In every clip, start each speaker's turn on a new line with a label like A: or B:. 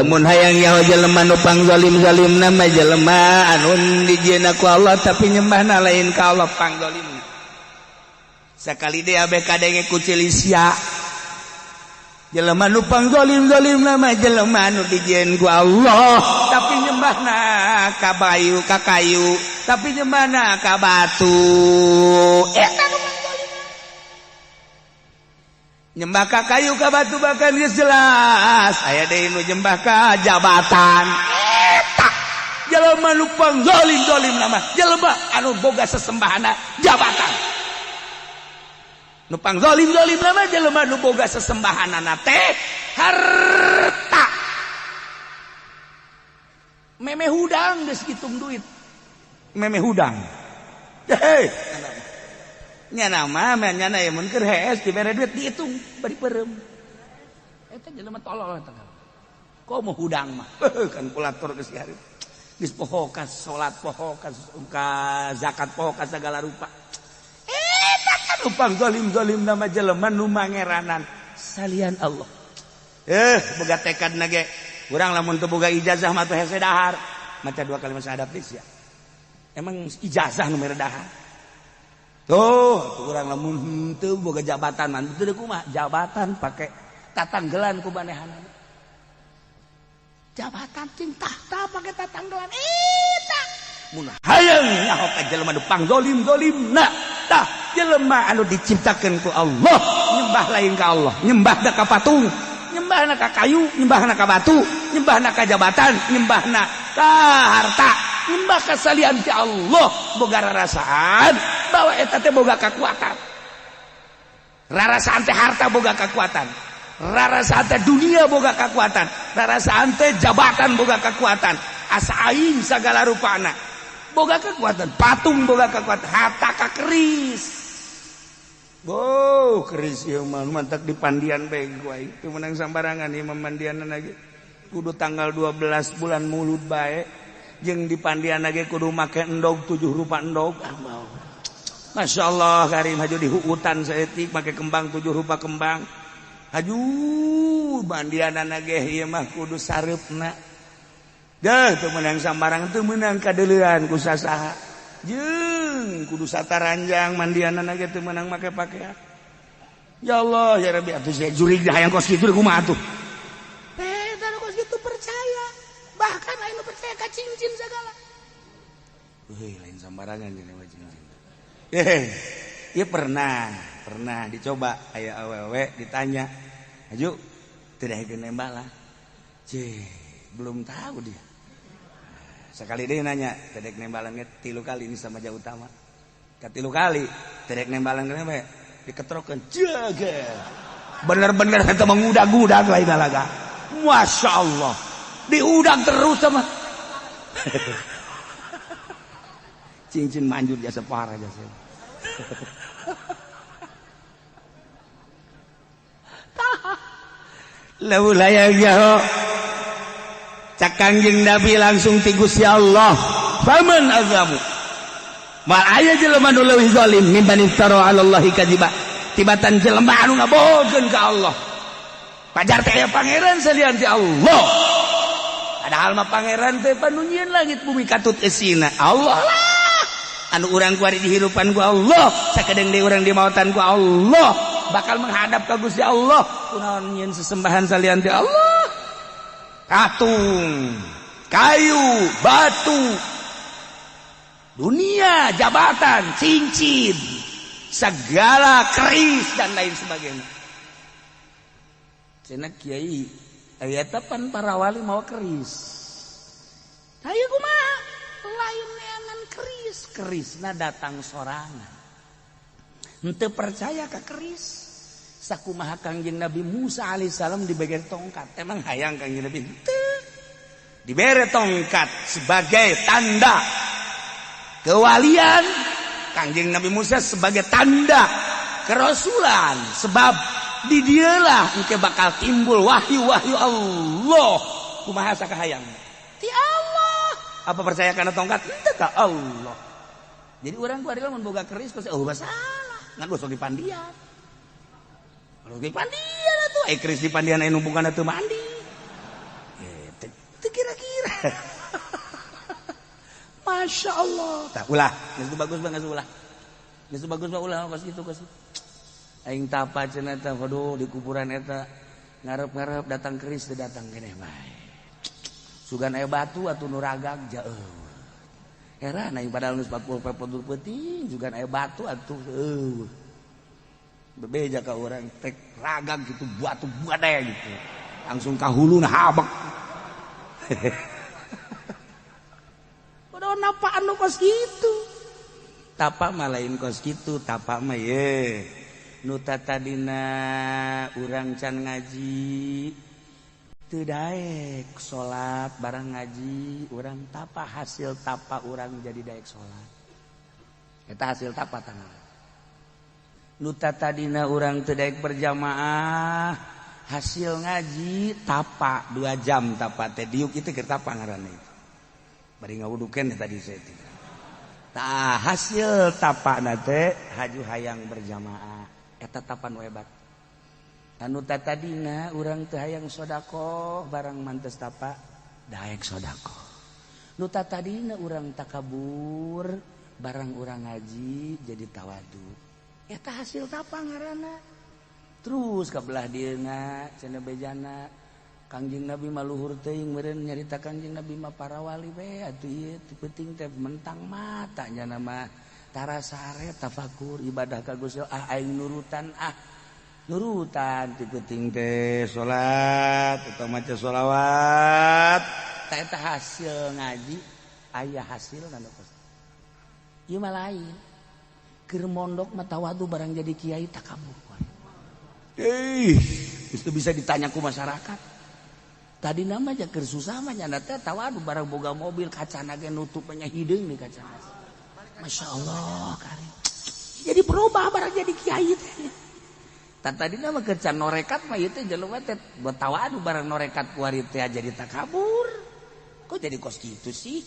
A: lamun hayang nyaho jelema nu pangzalim-zalimna mah jelema anu dijieunna ku Allah tapi nyembahna lain ka Allah pangzalimna sakali deui abe kadenge ku cilisya jelema nu pangzalim-zalimna mah jelema anu dijieun ku Allah tapi nyembahna ka bayu ka kayu tapi nyembahna ka batu eta nu pangzalimna nyembah ka kayu ka batu bahkan geus jelas aya deui nu nyembah ka jabatan eta jelema nu pangzalim-zalimna mah jelema anu boga sesembahana jabatan nu pangzalim-zalimna mah jelema nu boga sesembahanana teh harta meme hudang geus ngitung duit meme hudang heh nyana mah nyana ya mun keur hees dibere duit dihitung bari peureum eta jelema tolol eta komo hudang mah kan kulator geus hareup geus poho ka salat poho ka zakat poho ka sagala rupa eta kan nu pangzalim-zalim nama jelema nu mangeranan salian Allah boga tekadna ge urang lamun teu boga ijazah mah teu hese dahar maca dua kalimat syahadat ya emang ijazah nu mere dahar tuh urang lamun teu boga jabatan mah teu kumaha jabatan pake tatanggelan ku manehanana jabatan cing tahta pake tatanggelan eta mun hayang nyaho ka jelema nu pangzalim-zalimna tah jelema anu diciptakeun ku Allah nyembah lain ka Allah nyembahna ka patung nyembahna ka kayu nyembahna ka batu nyembahna ka jabatan nyembahna ka harta nyembah ka salian ti Allah boga rarasaan bahwa eta teh boga kekuatan rarasaan teh harta boga kekuatan rarasaan teh dunia boga kekuatan rarasaan teh jabatan boga kekuatan asa aing sagala rupana boga kekuatan patung boga kekuatan harta ka keris keris ieu mah mantak di pandian bae gua itu menang sambarangan ieu mandianna ge kudu tanggal 12 bulan Mulud bae jeung di pandian ge kudu make endog 7 rupa endog Masya Allah karim haju di huutan saeutik make kembang 7 rupa kembang haju pandianna ge ieu mah kudu sareupna teu menang sambarangan teu meunang kadeuleuan ku sasaha jeung kudu sataranjang mandianana ge teu meunang make pakaian ya Allah ya Rabbi atuh saya jurig hayang kos kitu kumaha atuh eta kos kitu percaya bahkan anu percaya ka cincin sagala lain sambarangan jeung cincin ieu pernah dicoba aya awewe ditanya aju teu daekeun nembala belum tahu dia sekali dia nanya tedek nembalan ge 3 kali ini sama jauh utama ka 3 kali tedek nembalan ge bae diketrokeun jaga bener-bener eta mengudag-udag lain laga Masya Allah diudag terus sama cincin manjur jasa parah jasa laula ya cak Kangjeng Nabi langsung ti Gusti Allah faman azamu mal aya jelema nu leuwih zalim mimman iftara 'ala Allahi kadziba tibatan jelema anu ngabohkeun ka Allah pajar teh aya pangeran salian ti Allah padahal mah pangeran teh panu nyieun langit bumi katut eusina Allah lah anu urang kuari dihirupan ku Allah sakedeung deui urang di maotan ku Allah bakal menghadap ka Gusti Allah kunaon nyieun sesembahan salian ti Allah patung, kayu, batu, dunia, jabatan, cincin, segala keris dan lain sebagainya. Cenah kiai, aya tepan para wali mau keris. Hayu kumaha? Lain neangan keris, kerisna datang sorangan. Henteu percaya ka keris. Sakumaha Kangjeng Nabi Musa alaihissalam diberi tongkat emang hayang Kangjeng Nabi diberi tongkat sebagai tanda kewalian Kangjeng Nabi Musa sebagai tanda kerasulan sebab di dialah engke bakal timbul wahyu-wahyu Allah kumaha sakahayang ti Allah apa percaya kana tongkat teu ka Allah jadi urang ku ari lamun boga keris pasti salah ngan bosok di pandian di pandian atuh keris di pandian anu bukan atuh mandi Masya Allah. Tak ulah, itu bagus banget ulah. Itu bagus banget ulah kos itu kos. Aing tapa cenah teh waduh di kuburan eta ngarep-ngarep datang keris teu datang keneh bae. Sugan aya batu atuh nu ragag jaeuh. Heran aing padahal geus 40 pepotur peuting sugan aya batu atuh bebeja ka urang tek ragag gitu batu buade gitu. Langsung ka huluna habek. Padahal napaan nu kos kitu. Tapak mah lain kos kitu, tapak mah ye. Nu tadina urang can ngaji teu daek salat barang ngaji, urang tapa hasil tapa urang jadi daek salat. Eta hasil tapa tanggal. Nu tadina urang teu daek berjamaah, hasil ngaji tapa 2 jam tapa teh diuk itu keur tapa ngaranna itu. Bari ngawudukeun tadi saya teh. Tah hasil tapana teh haju hayang berjamaah. Eta tapan hebat. Anu tadina urang teu hayang sedekah barang mantes tapa daek sedekah. Nu tadina urang takabur barang urang ngaji jadi tawadu. Eta hasil tapa ngaranna. Terus kabelah dieuna cenah bejana Kangjeng Nabi mah luhur teuing meureun nyarita Kangjeng Nabi mah para wali we atuh ieu teu penting teh mentang mata nya nama tara sare tafakur ibadah ka Gusti Allah aing nurutan nurutan teu penting teh salat atau maca sholawat eta hasil ngaji aya hasil kana Gusti. Ieu mah lain keur mondok mah tawadu barang jadi kiai takabur. Itu bisa ditanya ku masyarakat. Tadi nama aja keur susah mah nya teh tawadu barang boga mobil kacana ge nutupnya hideung nih kacana. Masya Allah kari. Jadi berubah barang jadi kiai teh. Tadi nama keur can norekat mah ieu teh jelema teh tawadu barang norekat ku ari teh jadi takabur. Kok jadi kos kitu sih?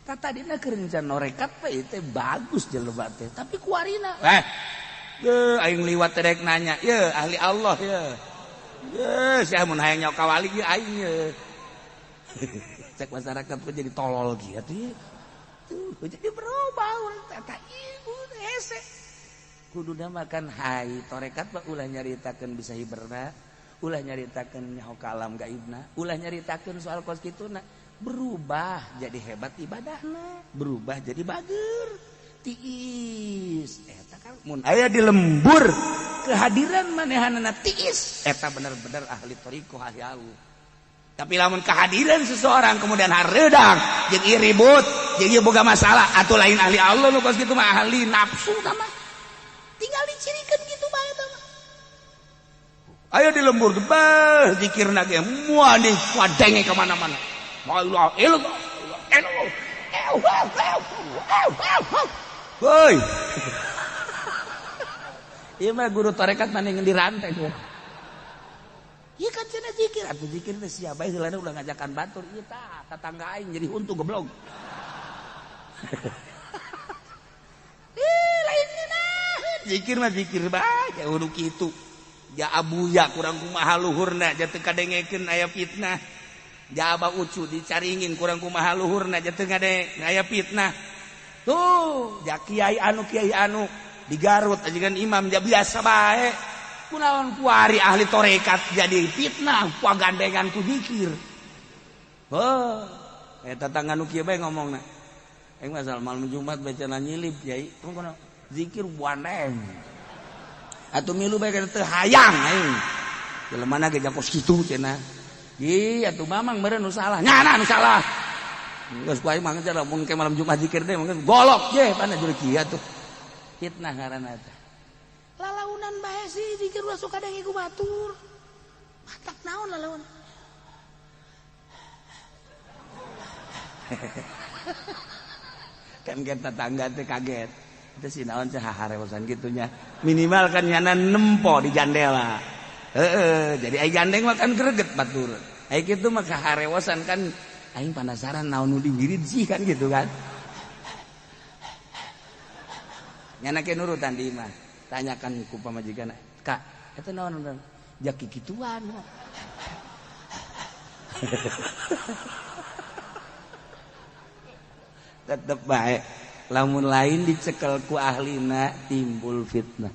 A: Tadina keur can norekat mah ieu teh bagus jelema teh, tapi ku arina aing liwat terek nanya, ye ahli Allah ye. Ye, si amun hayang nyawa kawali ye aing ye. Cek masyarakat kok jadi tolol gitu ye. Tuh, jadi berubah urang tata ibu hese. Kuduna makan hai torekat mah ulah nyaritakeun bisa hiberna, ulah nyaritakeun nyaho kalam gaibna, ulah nyaritakeun soal kos kituna. Berubah jadi hebat ibadahna, berubah jadi bager. Tiis eta kan mun aya di lembur kehadiran manehanana tiis eta bener-bener ahli thariqah ahli Allah. Tapi lamun kehadiran seseorang kemudian hareudang jeung ieu ribut jeung ieu boga masalah atuh lain ahli Allah nu kos kitu mah ahli nafsu tah mah tinggal dicirikeun kitu bae tah mah. Aya di lembur bah zikirna ge moal di wadenge ka mana-mana. La ilaha illallah. Woi. Ieu mah guru tarekat mane ngeun dirantai tuh. Ieu kan cenah zikir, atuh zikir teh sia bae heulana ulah ngajakan batur ieu tah tetangga aing jadi huntu goblok. Lainnya naheun zikir mah zikir bae kudu kitu. Ja abuya kurang kumaha luhurna ja teu kadengekeun aya fitnah. Ja aba ucu dicaringin kurang kumaha luhurna ja teu ngade aya fitnah. Tuh, ja kiai anu di Garut ajigan imam ja biasa bae. Kunaon kuari ahli tarekat jadi fitnah, ku gandengan ku zikir. Oh, eta tangga nu kieu bae ngomongna. Aing mah malam Jumat bacana nyilip yai, kunaon zikir buandeng. Atuh milu bae teu hayang aing. Jelema na ge jakos kitu cenah. Ih, atuh mamang meureun nu salah. Nyana nu salah. Geus ku aing mah ngeujar mun ke malam Jumat zikir teh mungkin golok je pana juru kieu atuh. Fitnah ngaranna teh. Lalaunan bae sih zikir ulah suka denge ku batur. Matak naon lalaun. Kan kita tetangga teh kaget. Itu si naon teh haharewosan kitunya. Minimal kan nyana nempo di jandela. Jadi ai gandeng mah kan greget batur. Ai kitu mah kaharewosan kan aing penasaran naon nu diwirid sih kan gitu kan. Nyana ke nurutan di imah. Tanyakan ku pamajikan, "Kak, eta naon?" "Jaki kituan." tetep baik. Lamun lain dicekel ku ahlina timbul fitnah.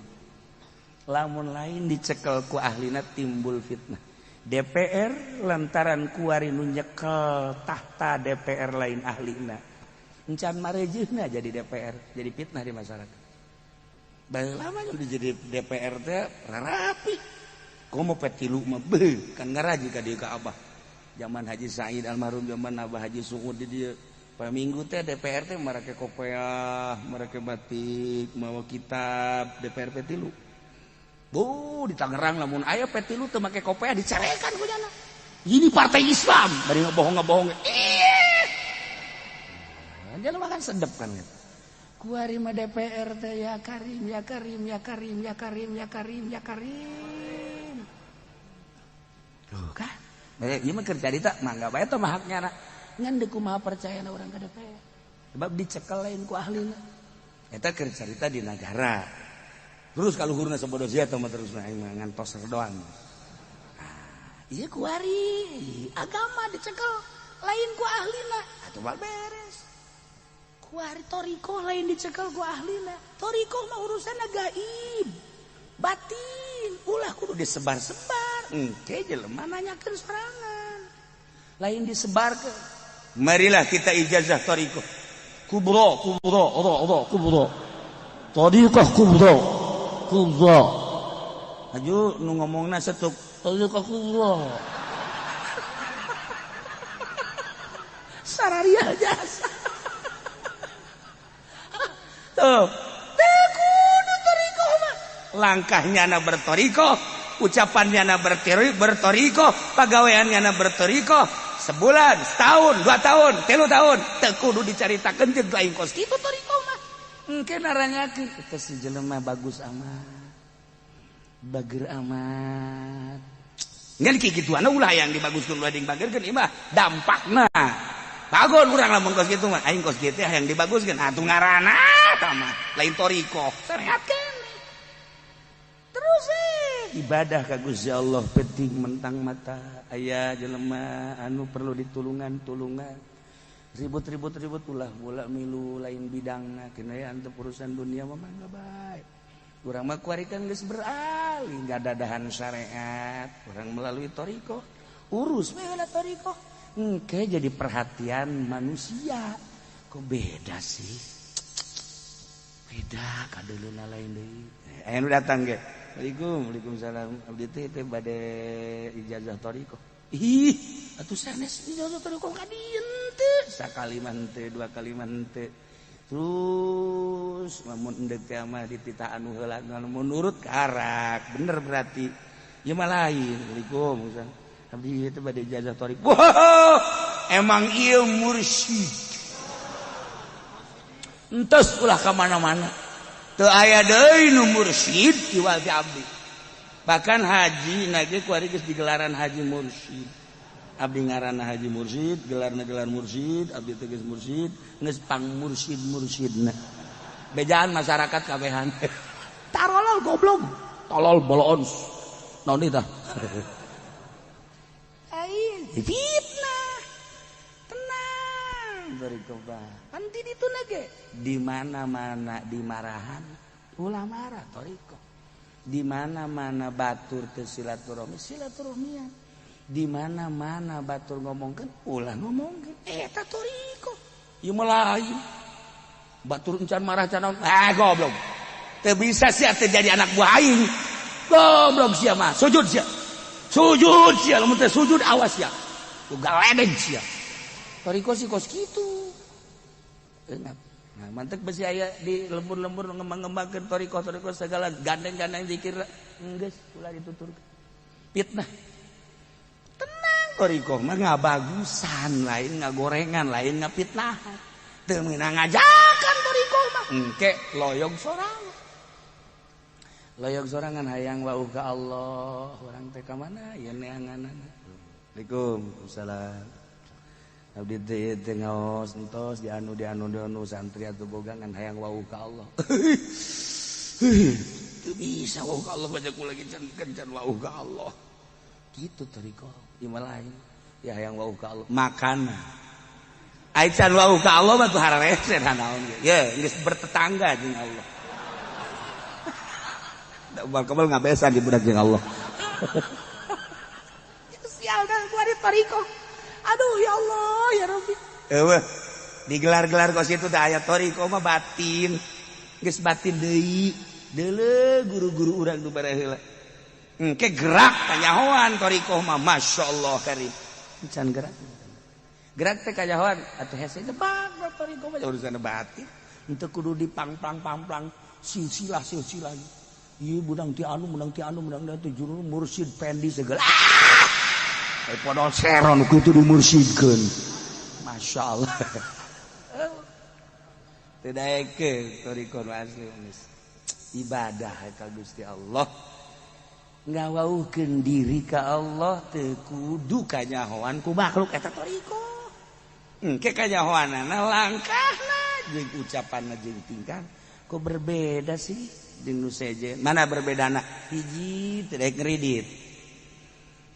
A: Lamun lain dicekel ku ahlina timbul fitnah. DPR lantaran kuari nu nyekel tahta DPR lain ahlina. Encan marejehna jadi DPR, jadi fitnah di masyarakat. Baheula mah jadi DPR teh rapi. Komo petilu mah beuh kan ngaraji ka dieu ka Abah. Zaman Haji Said almarhum, zaman Abah Haji Suud di dieu. Paminggu teh DPR teh marake kopiah, marake batik, mawa kitab, DPR petilu. Bu di Tangerang lamun aya petilu teu make kopiah dicarekan ku nya. Ini partai Islam, bari ngebohong-ngebohong. Jangan makan sedep kan gitu. Kuari mah DPR teh ya Karim, ya Karim, ya Karim, ya Karim, ya Karim, ya Karim. Tuh kan. Ieu mah keur carita mangga bae teh mah haknya na. Ngan deuk kumaha percayana urang ka DPR. Sebab dicekel lain ku ahlina. Eta keur carita di negara. Terus kaluhurna sabodo sia teh mah terus ngantos doang. Ieu kuari agama dicekel lain ku ahlina. Atuh bal beres. Kuari toriko lain dicekel ku ahlina. Toriko mah urusan gaib, batin, ulah kudu disebar-sebar. Engke jelema nanyakeun sorangan. Lain disebarkeun. Marilah kita ijazah toriko. Kubro. Toriko kubro. Aju nu ngomongna setuk. Toriko kubro. Sarariah jasa. Tuh, kudu toriko mah. Langkahnya na bertoriko, ucapannya na bertoriko, pagaweannya na bertoriko. Sebulan, setahun, 2 tahun, 3 tahun, teu kudu dicaritakeun jeung lain kos kitu toriko mah. Engke naranyakeun eta si jelema bagus amat. Bager amat. Ngan kikituana ulah yang dibaguskeun ulah dibageukeun ieu mah dampakna. Bagon urang lamun kos kitu mah aing kos kitu hayang dibaguskeun atuh ngaranna tah mah lain toriko syariat keneh. Terus ibadah ka Gusti Allah penting mentang mata aya jelema anu perlu ditulungan ribut ulah bola milu lain bidangna kena ante urusan dunia mah mangga bae. Urang mah kuarikeun geus beralih gadadahan syariat urang melalui toriko urus we heula toriko. Engke jadi perhatian manusia. Kok beda sih? Beda kadeuluna lain deui. Anu datang ge. Waalaikumsalam. Abdi teh bade ijazah toriko. Ih, atuh sanes ijazah toriko ka dieu teh. Sakali mah teu, 2 kali mah teu. Terus lamun endeu teh mah ditita anu heula anu nurut karak. Bener berarti. Ieu mah lain. Waalaikumsalam. Abdi itu bade ijazah toriko. Wah, emang ieu mursyid. Entos ulah ka mana-mana. Teu aya deui nu mursyid iwal ti abdi. Bahkan haji nage kuari geus digelaran haji mursyid. Abdi ngaranna haji mursyid, gelarna gelar mursyid, abdi teh geus mursyid, geus pangmursyid-mursyidna. Bejaan masyarakat kabehan. Tarolol goblok. Tolol boloon. Naon tah? Fitnah. Tenang dari coba. Nanti itu nage. Di mana-mana dimarahan ulah marah toriko. Di mana-mana batur teu silaturahmian. Di mana-mana batur ngomongkeun ulah ngomongkeun. Eta toriko. Ieu mah lain. Batur encan marah can goblok. Teu bisa sia teu jadi anak buah aing. Goblok sia mah. Sujud sia. Lamun teh sujud awas sia. Tugal ledeng sia. Toriko si kos kitu. Enak. Nah, mantek besi aya di lembur-lembur ngembang-ngembangkeun toriko segala gandeng-gandeng zikir geus ulah dituturkeun. Fitnah. Tenang toriko mah ngabagusan lain ngagorengan lain ngafitnahan. Teu meunang ngajakan toriko mah engke loyog sorangan hayang wauh ka Allah. Urang teh ka mana? Ieu neanganana. Waalaikumsalam. Abdi teh ngaos entos di anu santri atuh boga ngan hayang wauh ka Allah. Teu bisa wauh ka Allah baca kula kencan wauh ka Allah. Kitu toriko ieu mah lain. Ya hayang wauh ka Allah. Makana Aican wau ka Allah mah tuh hararesen naon ya geus bertetangga jeung Allah. Da ubal-ubal ngabesan di budak jeung Allah. Sial dah gua di toriko. Aduh ya Allah ya Rabbi. Eueuh digelar-gelar kos itu teh aya toriko mah batin. Geus batin deui. Deuleu guru-guru urang nu bara heula. Engke gerak kanyahoan toriko mah masyaallah karim. Can gerak. Gerak teh kanyahoan atuh hese jebak toriko mah urusan batin. Henteu kudu dipang-pang silsilah. Ieu budang ti anu teh juru mursyid pendi segala. Podol seron kudu dimursyidkeun. Masyaallah. Teu daeke toriko nu asli ibadah ka Gusti Allah. Ngawaukeun diri ka Allah teu kudu kanyahoan ku makhluk eta toriko. Engke kanyahoanana langkahna jeung ucapanna jeung tingkah kok berbeda sih jeung nu sejen. Mana berbedana? Hiji teu daek ngridit.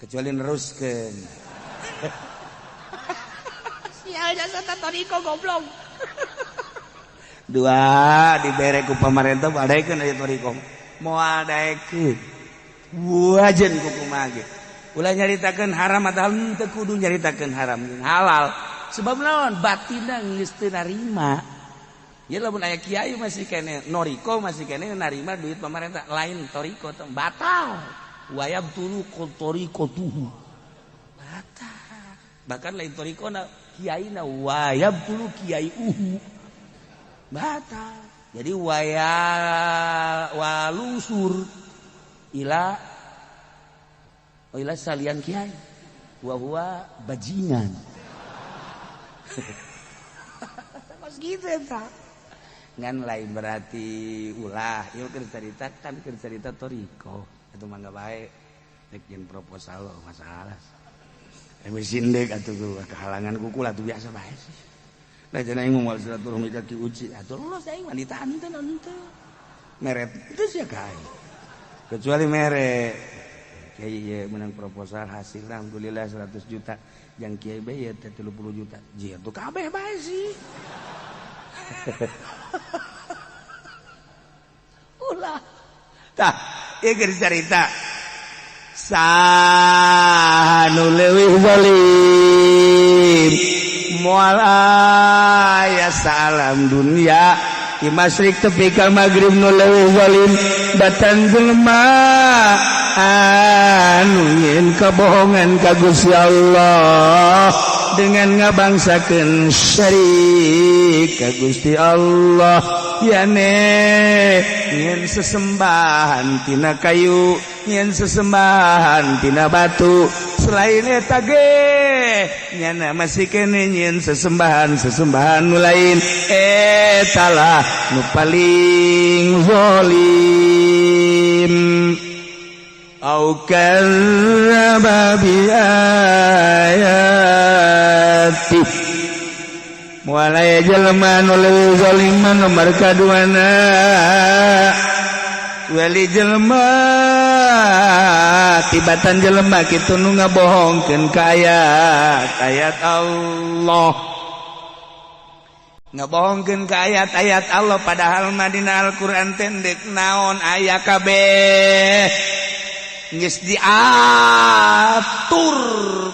A: Kecuali neruskeun. Sial jasa toriko goblok. Dua dibere ku pamarentah badaekeun aya toriko. Moal daekeun. Wajen ku kumaha ge. Ulah nyaritakeun haram atawa teu kudu nyaritakeun haram jeung halal. Sebab naon? Batinna geus teu narima. Ya lamun aya kiai masih kene noriko masih kene narima duit pamarentah lain toriko teh batal. Wayab tulu toriko tuh. Batal. Bahkan lain toriko na kiai na wayab tulu kiai batal. Jadi walusur ila salian kiai wa huwa bajingan. Mas gitu eta. Ngan lain berarti ulah ieu keur carita kan keur carita toriko. Atuh mangga bae rek jeung proposal lo masalah. Mesin dek atuh kehalangan kuku atuh biasa bae sih. Lah cenah aing moal silaturahmi ka Ki Uci atuh lolos aing mah ditanten henteu. Meret itu sia kae. Kecuali mere kiai ye menang proposal hasil alhamdulillah 100 juta yang kiai bae ye 30 juta. Jieu tuh kabeh bae sih. Ulah. Tah, ieu keur carita. Sanu leuwih zalim. Moal aya salam dunia di masyrik tepi ka maghrib nu leuwih zalim datan jelema anu nyin kabohongan ka Gusti Allah dengan ngabangsakeun syirik ka Gusti Allah yane nyin sesembahan tina kayu nyin sesembahan tina batu selain eta ge nyana masih kene nyin sesembahan nu lain eta lah nu paling zalim au kadzdzaba bi ayati mulai jelema nu leuwih zaliman nomor kaduana wali jelema tibatan jelema kitu nu ngabohongkeun ka ayat Allah ngabohongkeun ka ayat Allah padahal mah dina Al-Qur'an tendek naon aya kabeh geus diatur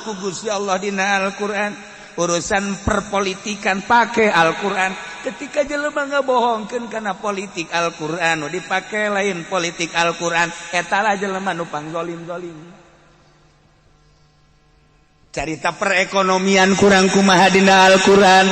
A: ku Gusti Allah dina Al-Qur'an urusan perpolitikan pakai Al-Qur'an ketika jelema ngabohongkeun kana politik Al-Qur'an nu dipake lain politik Al-Qur'an eta lah jelema nu pangzolim-zolim. Carita perekonomian kurang kumaha dina Al-Qur'an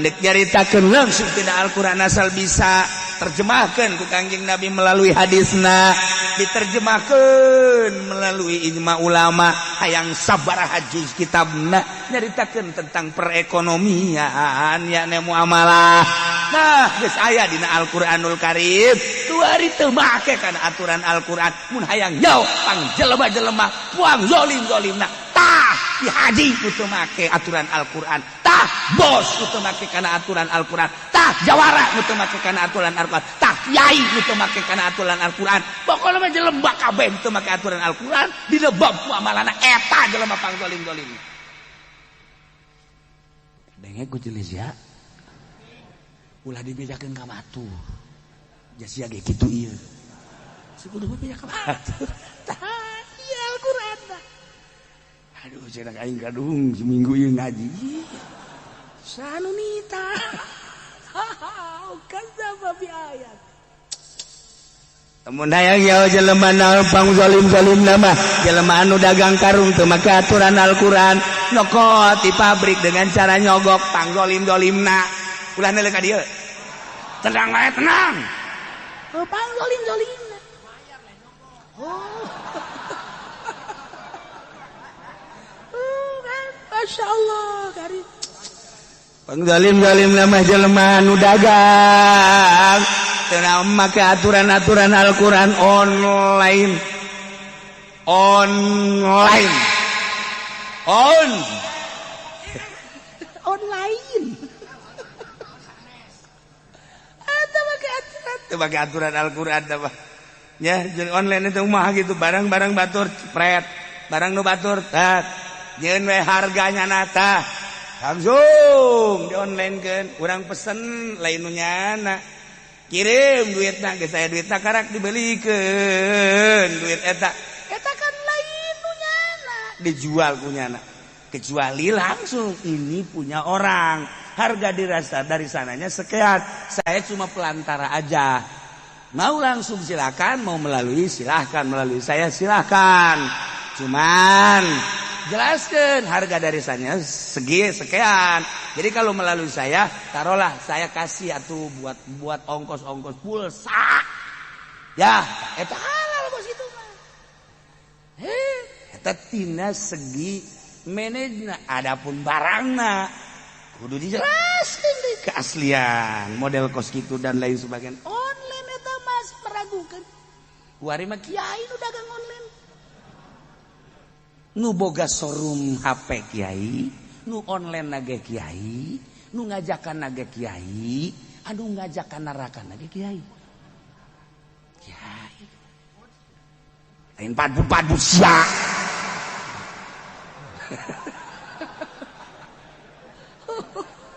A: nek nyaritakeun langsung tina Al-Qur'an asal bisa terjemahkeun ku Kangjeng Nabi melalui hadisna diterjemahkeun melalui ijma ulama hayang sabaraha juz kitabna nyaritakeun tentang perekonomian yakni muamalah. Nah geus aya dina Al-Qur'anul Karim tuari teu make kana aturan Al-Qur'an mun hayang nyaho pangjelema-jelema puang zalim-zalimna tah di haji kudu make aturan Al-Qur'an tah bos kudu make kana aturan Al-Qur'an tah jawara kudu make kana aturan Al-Qur'an tah kiai kudu make kana aturan Al-Qur'an pokona mah jelema kabeh kudu make aturan Al-Qur'an dina bab muamalana eta jelema pangzalim-zalim. Dengek ku jelis ya. Ulah dibedakeun ka batur. Jas sia ge kitu ieu. Kudu beda ka batur. Tah, ieu Al-Qur'an. Aduh, cenah aing kadung seminggu ieu ngaji. Sanu nita. Kadzdzaba bi ayat. Mun hayang ya jelema naon pangzalim-zalim nama jelema anu dagang karung teu make aturan Al-Qur'an nyokot di pabrik dengan cara nyogok pangzalim-zalimna. Ulah neuleuh ka dieu. Tenang wae tenang. Oh, pangzalim-zalimna. Oh. Masya Allah kari. Pangzalim-zalimna mah jelema anu dagang teu make aturan-aturan Al-Qur'an online. Online. Teu make aturan Al-Qur'an apa? Ya, jeung online itu mah gitu barang-barang batur pret. Barang nu batur tat. Jeung we harganya nata. Langsung di online-keun. Urang pesen lain nu nyana. Kirim duitna geus aya duitna karak dibelikeun duit eta. Eta kan lain nu nyana. Dijual ku nyana. Kecuali langsung ini punya orang. Harga dirasa dari sananya sekian. Saya cuma pelantara aja. Mau langsung silakan, mau melalui silahkan, melalui saya silahkan. Cuman jelaskan harga dari sana segi sekian. Jadi kalau melalui saya, taruhlah saya kasih atuh buat ongkos-ongkos pulsa. Ya, eta halal bos itu mah. Eta tina segi manajemen. Adapun barangna kudu dijelaskan deh keaslian, model kos kitu dan lain sebagainya. Online eta mas meragukan. Kuari mah kiai nu dagang online. Nu boga showroom HP kiai, nu online nage kiai, nu ngajakan nage kiai, anu ngajakan narakan nage kiai. Kiai. Lain padu-padu sia.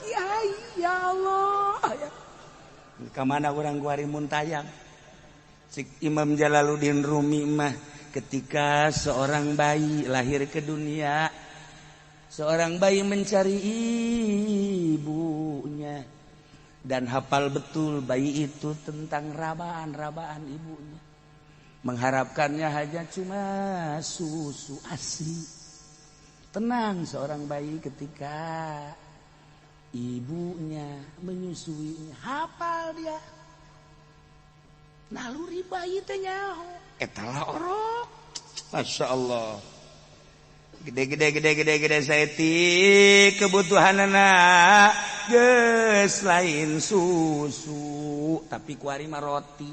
A: Kiai, ya Allah. Kamana orang kuari muntayang? Sik Imam Jalaluddin Rumi mah ketika seorang bayi lahir ke dunia, seorang bayi mencari ibunya dan hafal betul bayi itu tentang rabaan-rabaan ibunya. Mengharapkannya hanya cuma susu ASI. Tenang seorang bayi ketika ibunya menyusuinya, hafal dia. Naluri bayi teh nyaho eta lah orok. Masya Allah. Gede saeti kebutuhanana geus lain susu tapi kuari mah roti.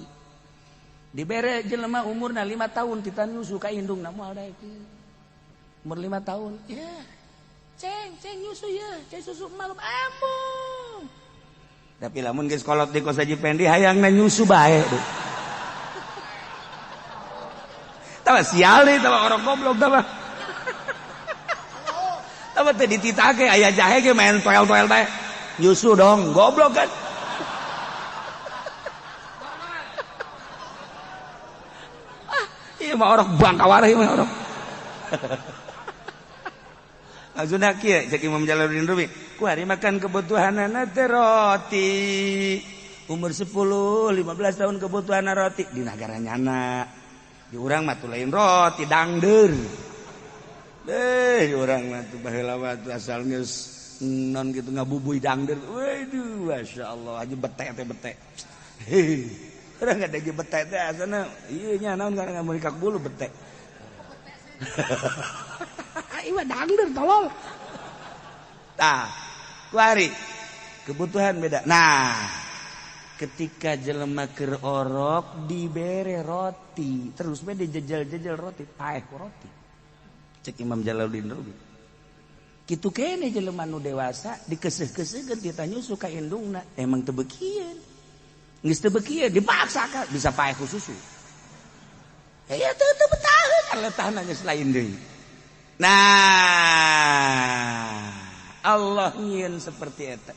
A: Dibere jelema umurna 5 tahun kita nyusu ka indungna moal daek. Umur 5 tahun. Ya. Ceng nyusu ya, ceng susu malum ambung. Tapi lamun geus kolot di kos Haji Pendi hayangna nyusu bae. Tama sial nih, tama orang goblok tama. Tama teh dititake aya jahe ge main toel-toel bae. Nyusu dong, goblok kan. Iya mah orang bangkawareh mah orang. Maksudna kieu cek Imam Jalaluddin Rumi, kuari makan kebutuhanana teh roti. Umur 10, 15 tahun kebutuhanna roti di negara nyana. Di urang mah teu lain roti dangdeur. Urang mah teu baheula mah asal geus non kitu ngabubuy dangdeur. Waduh, masyaallah aja bete teh bete. Urang ngadege bete teh asana ieu nya naon karena mun dikak bulu bete. Iwa dangdeur tolol. Tah, kuari kebutuhan beda. Nah, ketika jelema keur orok dibere roti, terus we dijejel-jejel roti, paeh ku roti. Cek Imam Jalaluddin Rumi. Kitu kene jelema nu dewasa dikeuseuh-keuseuhkeun kita nyusu ka indungna, emang teu beukieun. Geus teu beukieun dipaksakan bisa paeh ku susu. Ya teu betaheun letahna geus lain deui. Nah, Allah nyieun seperti eta.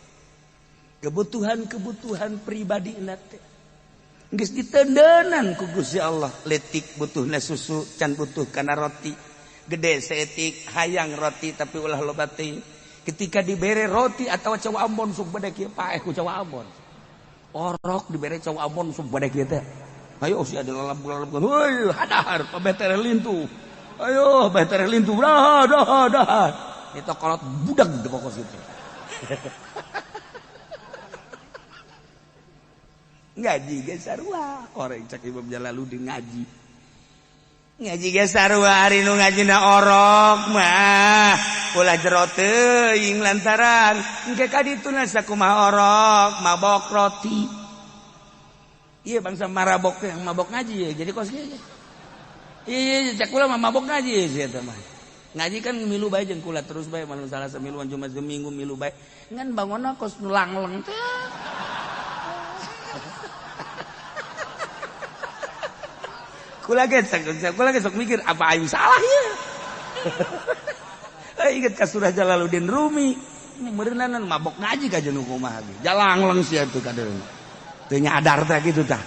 A: Kebutuhan-kebutuhan pribadi teh geus ditendenan ku Gusti Allah. Letik butuhna susu, can butuh kana roti. Gede seetik hayang roti tapi ulah loba teuing. Ketika dibere roti atawa cawa Ambon sok bade kieu paeh ku cawa Ambon. Orok dibere cawa Ambon sok bade kieu teh. Ayo si ada lalap-lalap. Heuy, hadahar pabetere lintu. Ayo betere lintu. Dah. Eta kolot budak di pokok situ. Ngaji ge sarua. Koreng cak Imam Jalaluddin ngaji. Ngaji ge sarua ari nu ngajina orok mah. Ulah jero teuing lantaran engke ka dituna sakumaha orok, mabok roti. Iya bangsa marabok yang mabok ngaji ya. Jadi kos kieu. Iya cak kula mah mabok ngaji sia teh mah. Ngaji kan milu bae jeung kula terus bae manu salah samiluan Jumat Minggu milu bae. Ngan bangonna kos nu langleng teh. Kula ge sok mikir apa aing salah ya. Ingat ka surah Jalaluddin Rumi. Meureunana mabok ngaji ka jeung kumaha ge. Jalangleng sia teu kadeung. Teu nyadar teh kitu tah.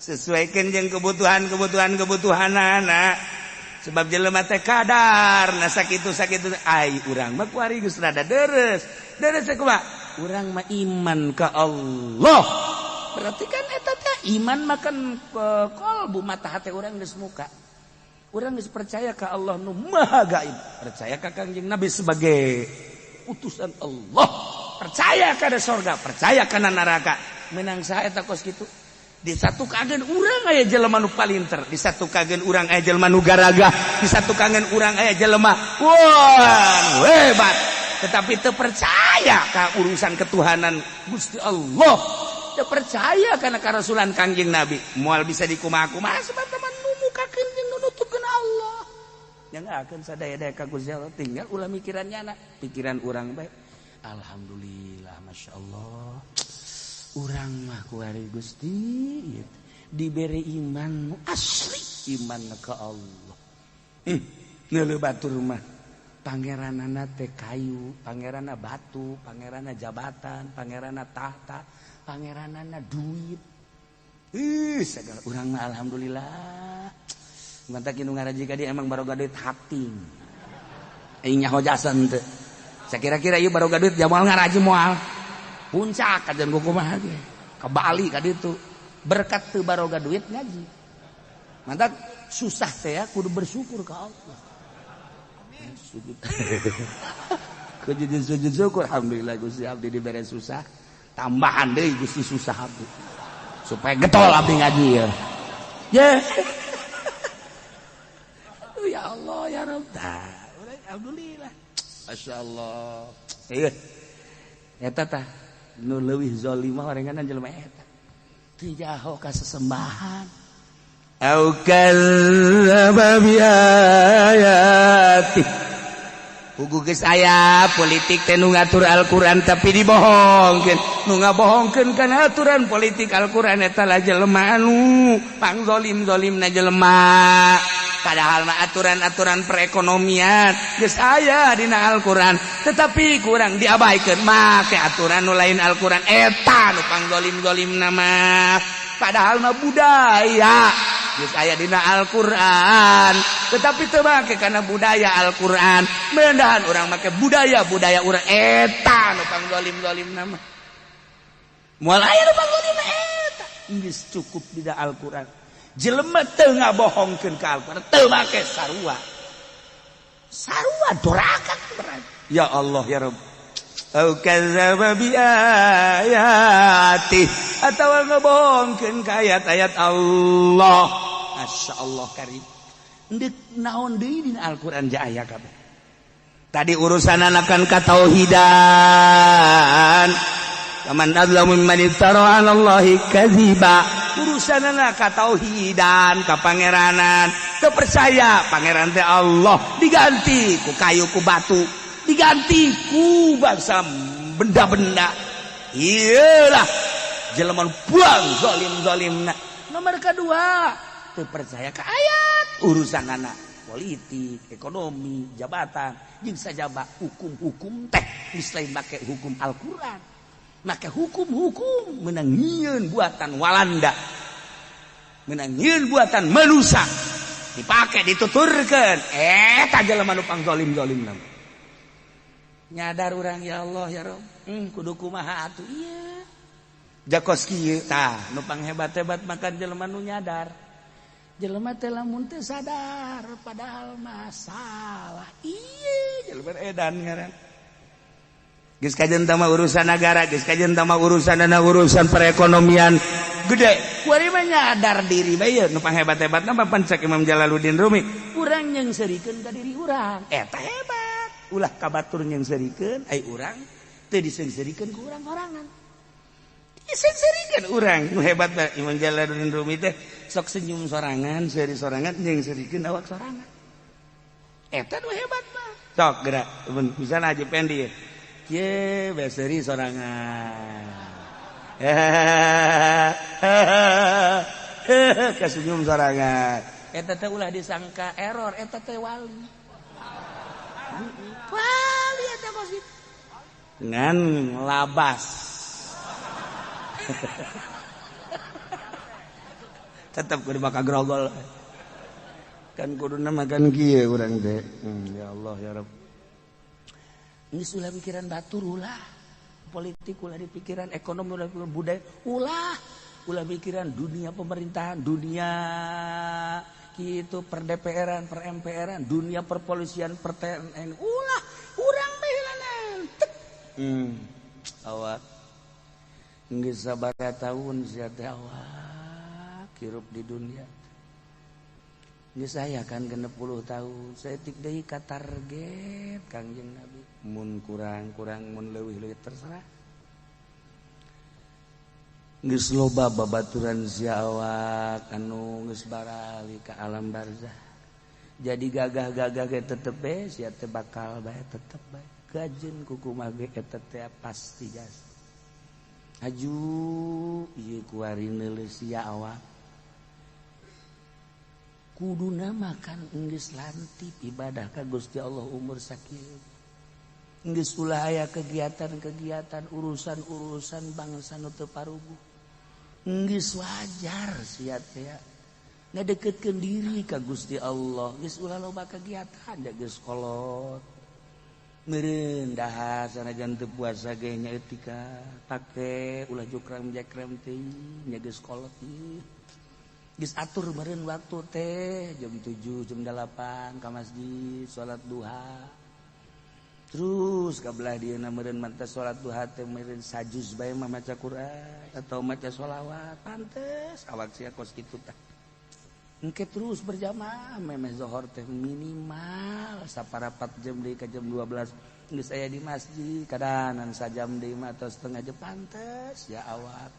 A: Sesuaikan jeung kebutuhan-kebutuhanana. Sebab jelema teh kadar na sakitu ai urang mah kuari geus rada deres. Deres kumaha? Urang mah iman ka Allah. Berarti kan eta teh iman makan qalbu mata hati urang geus muka. Urang geus percaya ka Allah nu maha gaib. Percaya ka Kangjeng Nabi sebagai utusan Allah. Percaya kana surga, percaya kana neraka. Menang saha eta kos kitu? Disatukakeun urang aya jelema nu palinter, disatukakeun urang aya jelema nu garaga, disatukakeun urang aya jelema wah hebat, tetapi teu percaya ka urusan ketuhanan Gusti Allah. Teu percaya kana karasulan Kangjeng Nabi. Moal bisa dikumaha-kumaha sebab teman nu mukakeun jeung nu nutupkeun Allah. Nyangakeun sadaya-daya ka Gusti Allah tinggal ulah mikirannya anak, pikiran urang bae. Alhamdulillah, Masya Allah. Urang mah kuari Gusti diberi iman asli, iman ke Allah. Neuleuh batur mah pangeranana teh kayu, pangeranana batu, pangeranana jabatan, pangeranana tahta, pangeranana duit. Segala urang mah alhamdulillah. Mantap kitu ngaraji ka dia emang baroga duit hapting. Aing nyaho jasan teu. Sakira-kira ieu baroga duit jamal ngaraji moal. Puncak kajian kumaha ge ka Bali ka ditu berkat teu baroga duit ngaji. Mantap susah teh ya kudu bersyukur ka Allah. Sujud. Kudu sujud syukur alhamdulillah Gusti abdi dibere susah tambahan deui Gusti susah abdi supaya getol abdi ngaji ya. Ya. Ya Allah ya Rabb. Alhamdulillah. Masyaallah. Eta tah nu leuwih zalimah orenganan jelema eta teu jaho ka sesembahan au kadzdzaba bi ayati pugu geus aya politik teh nu ngatur Al-Qur'an tapi dibohongkeun nu ngabohongkeun kana aturan politik Al-Qur'an eta lah jelema anu pangzolim-zolimna jelema. Padahal mah aturan-aturan perekonomian geus aya dina Al-Qur'an tetapi kurang diabaikeun make aturan nu lain Al-Qur'an eta nu pangzolim-zolimna mah. Padahal mah budaya geus aya dina Al-Qur'an tetapi teu make kana budaya Al-Qur'an. Mendahan urang make budaya urang eta nu pangzolim-zolimna mah. Moal aya nu pangzolimna eta geus cukup dina Al-Qur'an. Jelema teu ngabohongkeun ka Al-Qur'an, teu make sarua. Sarua doraka berat. Ya Allah ya Rabb. Au kadzdzaba bi ayati atawa ngabohongkeun ka ayat-ayat Allah. Masyaallah karim. Endeu naon deui dina Al-Qur'an ja aya kabeh. Tadi urusan anakan katauhidan. Kaman adlamu mimman iftara 'ala Allahi kadziba. Urusanana ka tauhidan ka pangeranan teu percaya pangeran teh Allah diganti ku kayu ku batu diganti ku bangsa benda-benda. Iyalah jelema buang zalim-zalimna. Nomor kedua teu percaya ka ayat urusanana politik, ekonomi, jabatan, jeung sajaba hukum-hukum teh geus lain make hukum Al-Qur'an. Make hukum-hukum meunang nyieun buatan Walanda. Meunang nyieun buatan manusia. Dipake dituturkeun eta jelema nu pangzolim-zolim nama. Nyadar urang ya Allah ya Rabb. Kudu kumaha atuh ieu. Jakos kieu tah nu panghebat-hebat makan jelema nu nyadar. Jelema teh lamun teu sadar padahal masalah. Ieu jelema edan ngaran. Geus kajen teh mah urusan negara, geus kajen teh mah urusan perekonomian gede. Kuari mah nyadar diri bae ieu nu panghebat-hebatna papan cek Imam Jalaluddin Rumi. Urang nyeungseurikeun ka diri urang. Eta hebat. Ulah kabatur nyeungseurikeun ai urang teu diseungseurikeun ku urang-orangan. Diseungseurikeun urang nu hebat bae Imam Jalaluddin Rumi teh sok senyum sorangan, seuri sorangan nyeungseurikeun awak sorangan. Eta nu hebat mah. Sok geura misalna Haji Pendi ye beseri sorangan. Kasunyum sorangan. Eta teh ulah disangka error, eta teh wali. Wali eta kosip. Ngan labas. Tetep kudu bakal grogol. Kan kuduna makan kieu urang teh. Ya Allah ya Rabb. Ini ulah pikiran batur ulah. Politik ulah di pikiran, ekonomi ulah pikiran, budaya ulah pikiran dunia pemerintahan, dunia gitu per DPR-an, per MPR-an, dunia perpolisian, per TNI. Ulah urang mehelanan. Awak geus sabaraha taun sia teh awak hirup di dunia. Geus saya kan 60 tahun, saya tik deui ka target Kangjeng Nabi. Mun kurang mun leuwih terserah. Geus loba babaturan sia awak anu geus barali ka alam barzah. Jadi gagah-gagah ge tetep bae sia teh bakal bae tetep bae. Gajeun kukumaha ge eta teh pasti jas. Aju ieu kuari neuleus sia awak. Kuduna makan geus lantip ibadah ka Gusti Allah umur sakieu. Geus ulah aya kegiatan-kegiatan urusan-urusan bangsa nu teu paruguh. Geus wajar sia teh ngadeukeutkeun diri ka Gusti Allah. Geus ulah loba kegiatan da geus kolot. Meureun dahar sanajan teu puasa ge nya etika pake ulah jukrem-jekrem teuing nya geus kolot ieu. Geus atur meureun waktu teh jam 7 jam 8 ka masjid salat duha. Terus kabelah dieuna meureun mantep salat duha teh meureun sajuz bae mah maca Quran atau maca sholawat pantes awak sia kos kitu tah. Engke terus berjamaah memeh zuhur teh minimal saparapat jam deui ka jam 12 geus aya di masjid kadahanan sajam deui mah atau setengah jam pantes ya awak.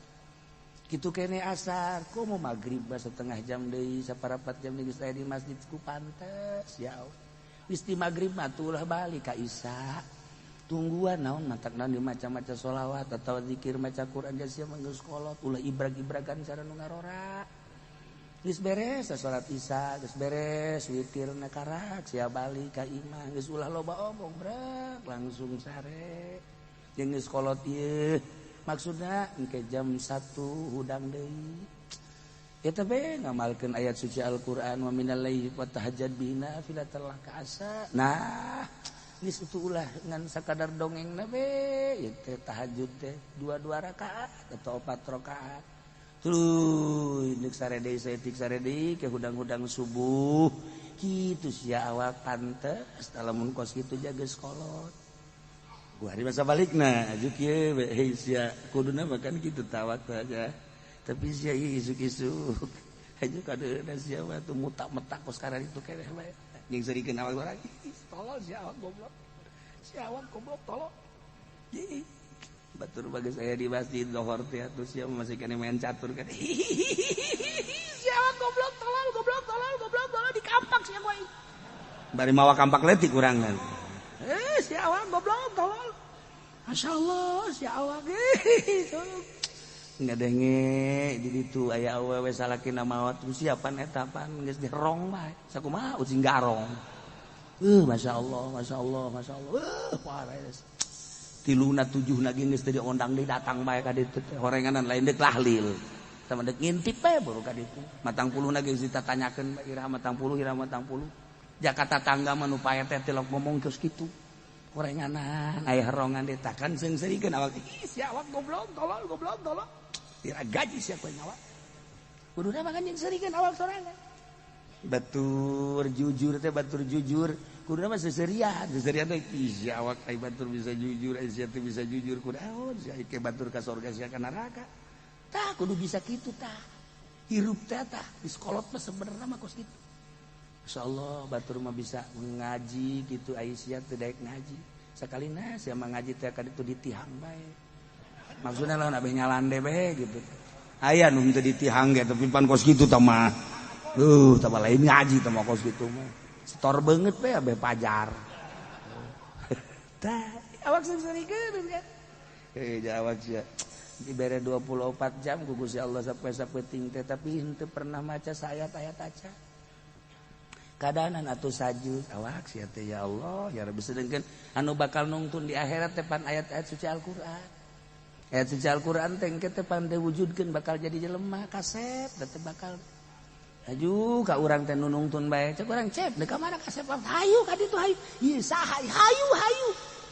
A: Kitu kene asar komo magrib setengah jam deui saparapat jam deui geus aya di masjid ku pantes ya awak. Geus di magrib mah ulah balik ka isya. Tungguan naon mantak naon dimaca-maca sholawat atau zikir maca Quran geus sia geus kolot ulah ibrag-ibragan cara nu ngarora. Geus beres salat isya, geus beres witirna karak sia balik ka imah geus ulah loba omong brek langsung sare. Jeung geus kolot ieu maksudna engke jam 1 hudang deui. Eta bae ngamalkeun ayat suci Al-Qur'an wa minal laili fatahajjad bina nafilatal laka asa. Nah, geus itu ulah ngan sakadar dongengna bae ieu teh tahajud teh 2 rakaat atau 4 rakaat. Terus neuk sare deui saeutik sare deui ke hudang-hudang subuh. Kitu sia awak pantes lamun kos kitu jaga kolot. Gua hari masa balikna ajuk ieu hei sia kuduna makan kitu tawak aja. Tapi sia isuk-isuk aja kadeuna sia mah tuh mutak-metak kos karang itu keneh bae. Jeung serikeun awak lagi. Tolol sia awak goblok. Sia awak goblok tolol. Batur bagus saya di masjid zuhur teh atuh sia masih kene main catur kan. Sia awak goblok tolol di kampak sia gua. Bari mawa kampak leutik urang kan. Sia awak goblok tolol. Masyaallah sia awak ngadenge di ditu aya awewe salakina maot terus siapan eta pan geus dirong bae sakumaha ucing garong masya Allah pares tiluna tujuhna ge geus teu diondang deui datang bae ka ditu horenganan lain deuk lahlil sama deuk ngintip bae baru ka ditu matang puluhna ge ditatanyakeun iraha matang puluh Jakarta tangga mah nu pae teh tilok ngomong geus kitu horenganan aya herongan eta kan seung-seurikeun awak sia awak goblok tolol tira gaji sia ku nyawa kuduna mah kan jeung seurikeun awak sorangan batur jujur kuduna mah seserian teh sia awak ai batur bisa jujur ai sia teh bisa jujur kunaon sia ke batur ka surga sia ka neraka tah kudu bisa kitu tah hirup teh tah di sekolot mah sebenarnya mah kos kitu insyaallah batur mah bisa ngaji kitu ai sia teh daek ngaji sakalina sia mah ngaji teh ka ditu ditihang bae maksudna lawan abeh nyalande bae gitu aya nu teu ditihang ge tapi pan kos kitu tah mah tambah lain ngaji teh mah kos kitu mah setor banget bae abeh pajar tah awak seurikeun kan awak sia dibere 24 jam ku Gusti Allah sapoe-sapoe teh tapi henteu pernah maca ayat-ayat aca kadahanan atuh sajud awak sia teh ya Allah ya Rabbi sedengkeun anu bakal nungtun di akhirat teh pan ayat-ayat suci Al-Qur'an ayat suci Al-Qur'an teh engke teh pan diwujudkeun bakal jadi jelema kasep teh bakal aju ka urang teh nu nungtun bae cek urang cep deuk ka mana kasep hayu ka ditu hayu ieu saha hayu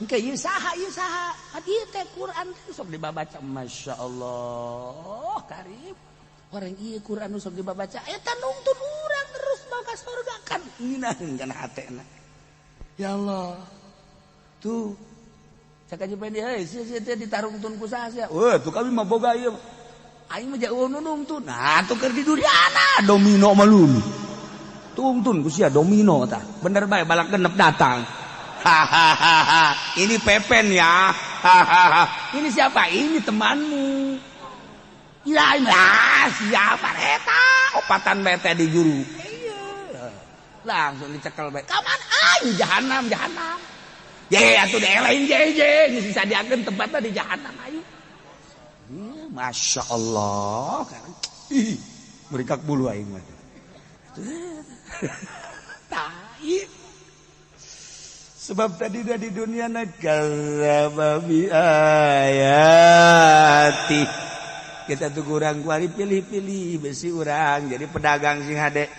A: engke ieu saha ieu teh Qur'an teh sok dibabaca masyaallah karim orang ieu Qur'an sok dibabaca eta nungtun urang terus mau ka surga kan nginaheun kana hatena ya Allah tuh cak aja pengen euy sia teh ditarungtun ku saha sia tuh kami mah boga ieu aing mah jauh nungtun nah tuh keur di duniana domino malun tungtun ku sia domino tah bener bae balak genep datang hahaha ini Pepen ya hahaha ini siapa ini temanmu ya siapa eta opatan bete di juru langsung dicekel bae kaman aing jahanam ye atuh daelain je geus disadiakeun tempatna di jahanam ayo masya Allah merikak bulu aing mah taib sebab tadi udah di dunia kadzdzaba bi ayati kita tuh kurang kuari pilih-pilih besi urang jadi pedagang sing hade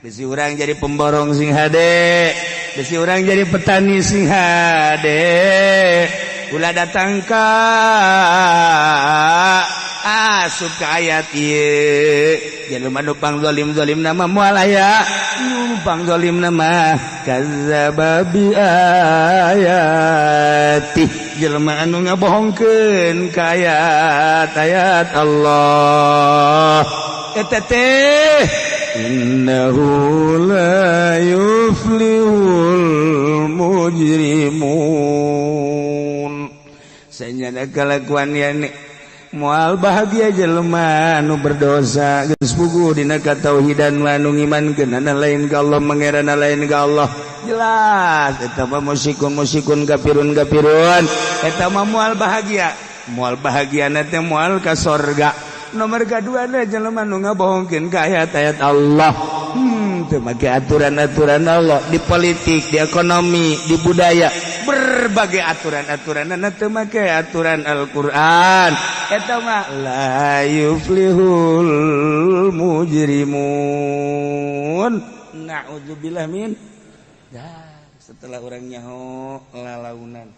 A: besi urang jadi pemborong sing hade besi urang jadi petani sing hade ulah datang ka asup ka ayat ieu jelema nu pangzalim nama moal aya nu pangzalim nama kadzdzaba bi ayati jelema anu ngabohongkeun ka ayat Allah eta teh innahu la yuflihul mujrimun sanyana kalakuan yani moal bahagia jelema anu berdosa geus puguh dina katauhidan anu ngimankeun ana lain ka Allah mangerana lain ka Allah jelas eta mah musyikun kafirun eta mah moal bahagia na teh moal ka surga nomor kadua na jelema nu ngabohongkeun ka ayat-ayat Allah teu make aturan-aturan Allah di politik di ekonomi di budaya berbagai aturan-aturan teu make aturan Al-Qur'an eta mah la yuflihul mujrimun naudzubillah min setelah orang nyaho lalaunan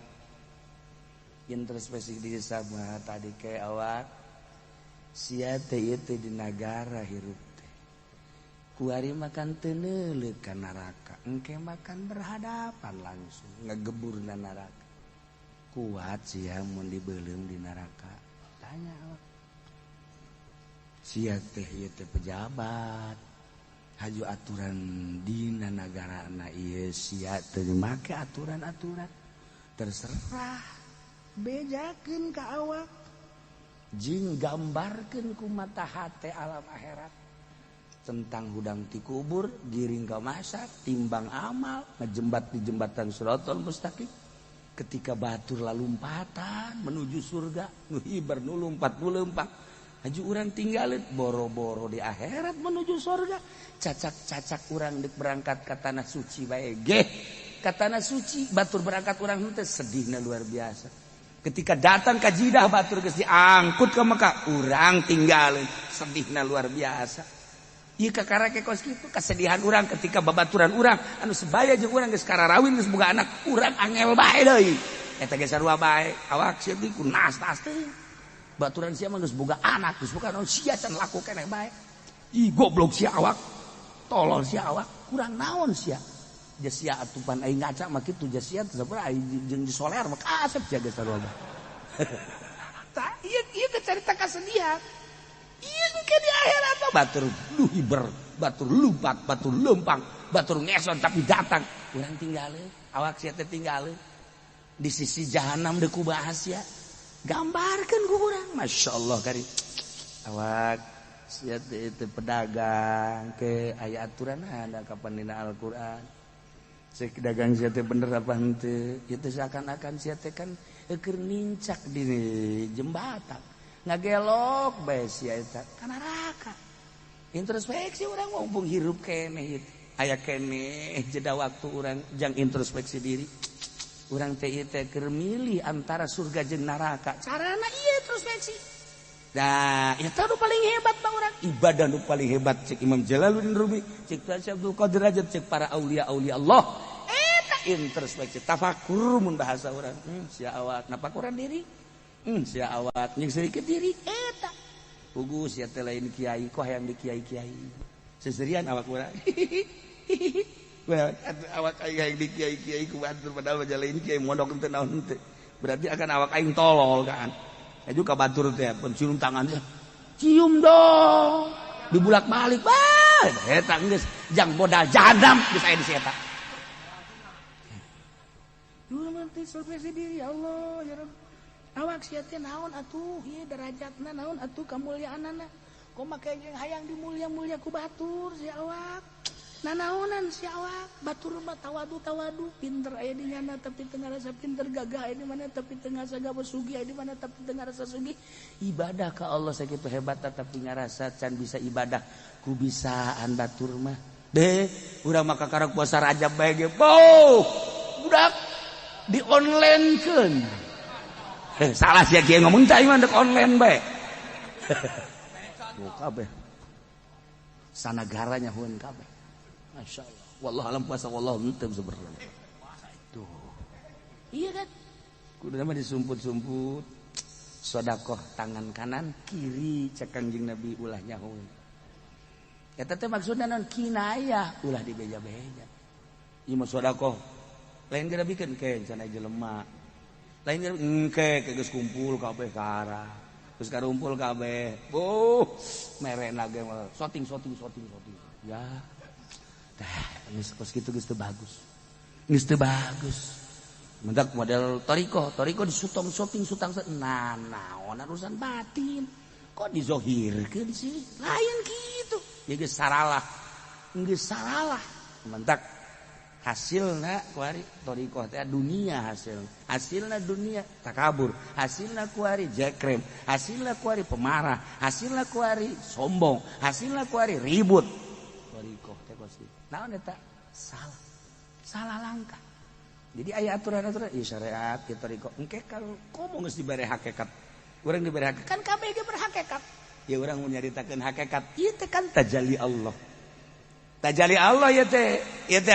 A: introspeksi diri sama tadi ke awak sia teh ieu teh di nagara hirup teh kuari makan teu neuleuk ka neraka engke makan berhadapan langsung ngageburna neraka kuat sia mun dibeuleuh di neraka tanya awak sia teh ieu teh pejabat haju aturan dina nagarana ieu sia teu make aturan-aturan terserah bejakeun ka awak jing gambarkeun ku mata hate alam akhirat tentang hudang ti kubur giring ka masyar timbang amal ngejembat di jembatan Shiratal Mustaqim ketika batur lalumpatan menuju surga nu hibar nu lompat haju urang tinggalin boro-boro di akhirat menuju surga cacak-cacak urang dek berangkat ke tanah suci bae ge ke tanah suci batur berangkat urang teh sedihna luar biasa ketika datang ke Jidah batur geus diangkut ke Mekah urang tinggalin sedihna luar biasa. Ieu kakarake kos kitu kesedihan urang ketika babaturan urang anu sebaya jeung urang geus kararawin geus boga anak urang angel bae deui eta ge sarua bae awak sia teh kunas teh baturan sia mah geus boga anak geus boga naon sia can laku keneh bae ih goblok sia awak tolol sia awak kurang naon sia geus sia atupan aing ngaca mah kitu geus sia teh sabaraha jeung di soler mah kasep sia geus sarua bae tah ieu carita kasedihan. Iya ke di akhirat batur lu hiber, batur lumpat, batur lempang, batur ngeson tapi datang. Urang tinggalin, awak sia teh tinggalin. Di sisi jahanam deku bahas ya. Gambarkeun ku urang, masyaallah kari. Awak sia teh pedagang ke aya aturan ada kapan dina Al-Qur'an. Cek dagang sia teh bener apa henteu? Ieu teh seakan-akan sia teh kan keur nincak di jembatan. Ngagelok bae sia eta ka neraka. Introspeksi urang mumpung hirup keneh aya keneh jeda waktu urang jang introspeksi diri. Urang teh ieu teh keur milih antara surga jeung neraka. Carana ieu introspeksi. Nah, eta nu paling hebat mah urang. Ibadah nu paling hebat cek Imam Jalaluddin Rumi, cek Syekh Abdul Qadir Rajab, cek para aulia-aulia Allah. Eta introspeksi, tafakur mun bahasa urang. Sia awak napa kurang diri? Sia awak jeung sedikit diri eta pugu sia teh lain kiai kok hayang di kiai-kiai seserian awak urang awak hayang di kiai-kiai ku batur padahal aja lain kiai mondok teh naon teh berarti akan awak aing tolol kan aju ka batur teh pencium tangan teh cium dong dibulak-balik bae eta geus jang bodal jadam geus aya di si eta dulu nanti survei diri Allah ya Rabb awak sia teh naon atuh ieu derajatna naon atuh kamulyaanna kok make jeung hayang dimulia-mulia ku batur sia awak nanaonan sia awak batur mah tawadu pinter aya di nyana tapi teu ngarasa pinter gagah aya di mana tapi teu ngarasa gawe sugih aya di mana tapi teu ngarasa sugih ibadah ka Allah sakitu hebat tapi ngarasa can bisa ibadah ku bisaan batur mah deh urang mah kakarek puasa Rajab bae ge budak di online-keun salah sia kieu ngomong teh mah dek online bae. Tuh kabeh. Sanagaranya hueun kabeh. Masyaallah. Wallah alam puasa wallahu henteu sebenarnya. Tuh. Iya kan? Kudu mah disumput-sumput. Sedekah tangan kanan, kiri cek Kangjeng Nabi ulah nyahoeun. Eta teh maksudna naon kinayah ulah dibeja-beja. Ieu mah sedekah. Lain geura bikeun ke cenah jelema. Lain engke geus kumpul kabeh ka arah. Geus karumpul kabeh. Merena ge soting. Ya. Tah, geus kitu geus teu bagus. Geus teu bagus. Mendak model toriko disutong-suting sutang naon urusan batin. Kok dizohirkeun sih? Lain kitu. Ya geus saralah. Geus saralah. Mendak hasilna kuari torikoh teh dunia hasilna dunia takabur hasilna kuari jekrem hasilna kuari pemarah hasilna kuari sombong hasilna kuari ribut torikoh teh pasti naon eta salah langkah jadi aya aturan-aturan ieu syariat ieu torikoh engke kalau komo geus dibere hakikat urang dibere hakikat kan kabeh ge berhakikat ya urang mun nyaritakeun hakikat ieu teh kan tajalli Allah tajali Allah ya teh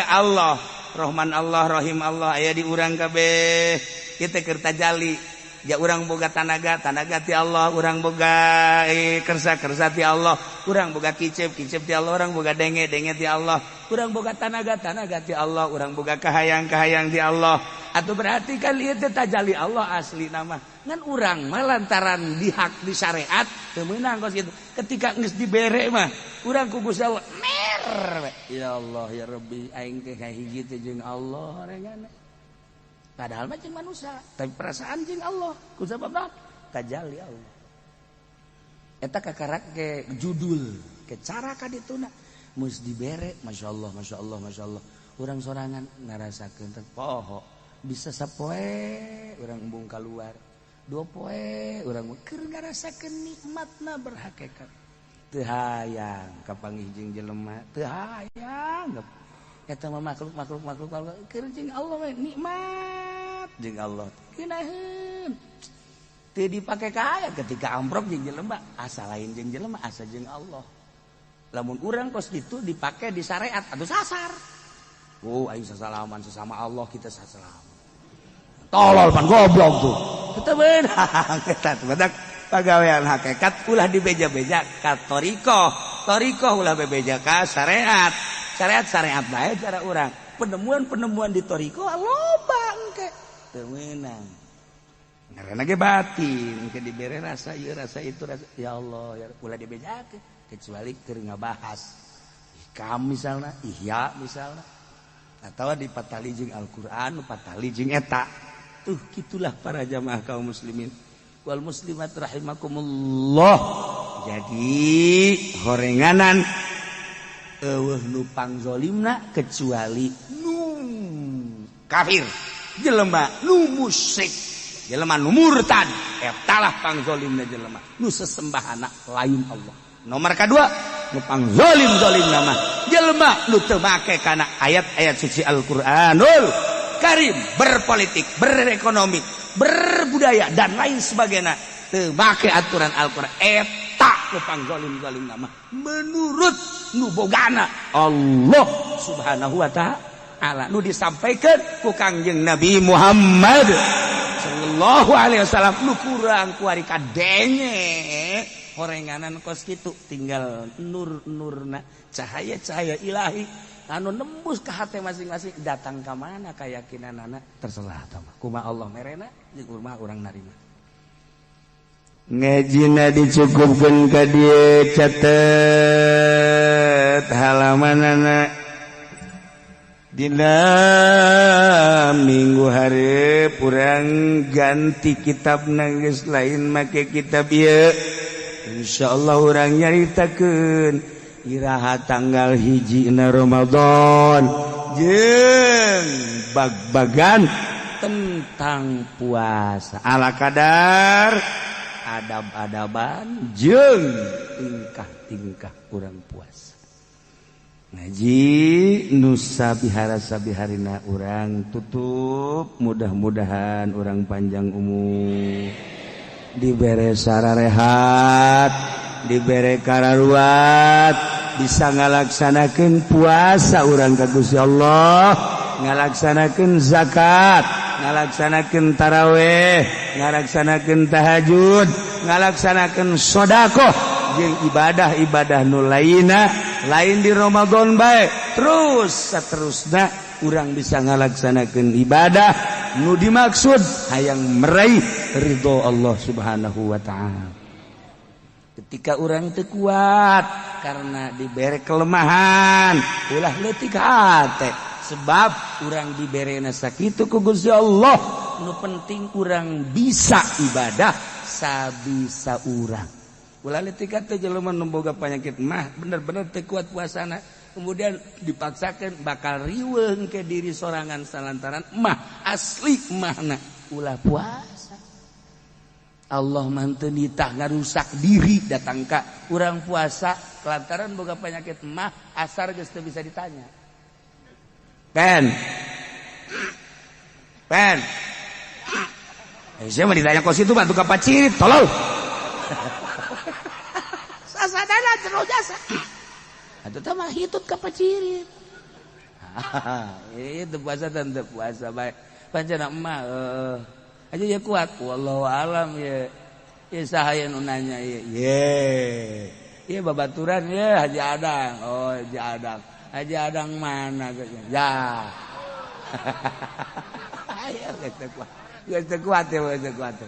A: Allah Rahman Allah Rahim Allah aya di urang kabeh ieu teh keur tajali ja urang boga tanaga ti Allah urang boga kersa ti Allah urang boga kicep ti Allah urang boga denge ti Allah urang boga tanaga ti Allah urang boga kahayang ti Allah atuh berarti kan ieu teh tajali Allah asli nama ngan urang mah lantaran di hak di syariat teu meunang kos kitu ketika geus dibere mah urang ku Gusti Allah ya Allah ya Rabbi aing teh kahiji teh jeung Allah rengana padahal mah jeung manusia tapi perasaan jeung Allah ku sababna tajalli Allah eta kakarak ke judul ke cara kadituna mus dibere masyaallah urang sorangan ngarasakeun teh poho bisa sapoe urang embung keluar 2 poe urang keur ngarasakeun nikmatna berhakikat teu hayang kapanggih jeung jelema teu hayang eta mah makhluk keur jeung Allah we nikmat jeung Allah keunaheun teu dipake ka aya ketika amprok jeung jelema asa lain jeung jelema asa jeung Allah lamun urang kos ditu dipake di syariat atuh sasar aing sasalaman sesama Allah kita sasalaman tolol pan goblok tuh kita beunang eta badak pagawean hakikat ulah dibeja-beja ka torikoh ulah bebeja ka syariat bae cara urang penemuan di torikoh loba engke teu meunang ngaranna ge batin engke dibere rasa ieu rasa itu rasa ya Allah ya ulah dibejakeun kecuali keur ngabahas hikam misalna ihya misalna atawa dipatali jeung Al-Qur'an patali jeung eta tuh gitulah para jamaah kaum muslimin wal muslimat rahimakumullah jadi horenganan eueuh nu pangzolimna kecuali nu kafir jelema nu musyrik jelema nu murtad etalah pangzolimna jelema nu sesembahana lain Allah. Nomor kedua nu pangzolim nama jelema nu teu make kana ayat-ayat suci Al-Qur'anul Karim berpolitik berekonomi berbudaya dan lain sebagainya teu make aturan Al-Qur'an eta nu pangzolim nama menurut nu bogana Allah Subhanahu wa taala nu disampaikan ku Kangjeng Nabi Muhammad sallallahu alaihi wasallam nu kurang ku ari kadenge horenganan kos kitu tinggal nur-nurna cahaya-cahaya ilahi anu nembus ka hate masing-masing datang ka mana keyakinanana terserah tah kumaha Allah merena jeung kumaha urang narima ngajina dicukupkeun ka dieu catet halamanana dina minggu hareup urang ganti kitabna geus lain make kitab ieu insyaallah urang nyaritakeun iraha tanggal 1 Ramadan jeung bag-bagan tentang puasa ala kadar adab-adaban jeung tingkah-tingkah urang puasa ngaji nu sabihara-sabiharina urang tutup mudah-mudahan urang panjang umur dibere sararehat dibere kararuat bisa ngalaksanakeun puasa urang ka Gusti Allah ngalaksanakeun zakat ngalaksanakeun tarawih ngalaksanakeun tahajud ngalaksanakeun sedekah jeung ibadah-ibadah nu lainna lain di Ramadan bae terus saterusna urang bisa ngalaksanakeun ibadah nu dimaksud hayang meraih ridho Allah Subhanahu wa taala. Ketika urang teu kuat karena dibere kelemahan, ulah leutik hate sebab urang diberena sakitu ku Gusti Allah. Nu penting urang bisa ibadah sabisa urang. Ulah leutik hate jelema nu boga panyakit mah bener-bener teu kuat puasana. Kemudian dipaksakan bakal riweung ke diri sorangan salantaran mah asli mahna ulah puasa Allah manteu nitah ngarusak diri datang ka urang puasa lantaran boga penyakit mah asar geus teu bisa ditanya pen saya mah ditanya kos itu bantu ka pacirit tolol sasadana jero jasa atau mah hitut ka pacirit. Itu puasa dan teu puasa bae. Pancena emah aja ya kuat. Wallahu alam ya. Ya sahaya nu nanya ye. Ye babaturan ye Haji Adang. Oh Haji Adang. Haji Adang mana ya. Ayo geus kuat. Geus kuat ya geus kuat.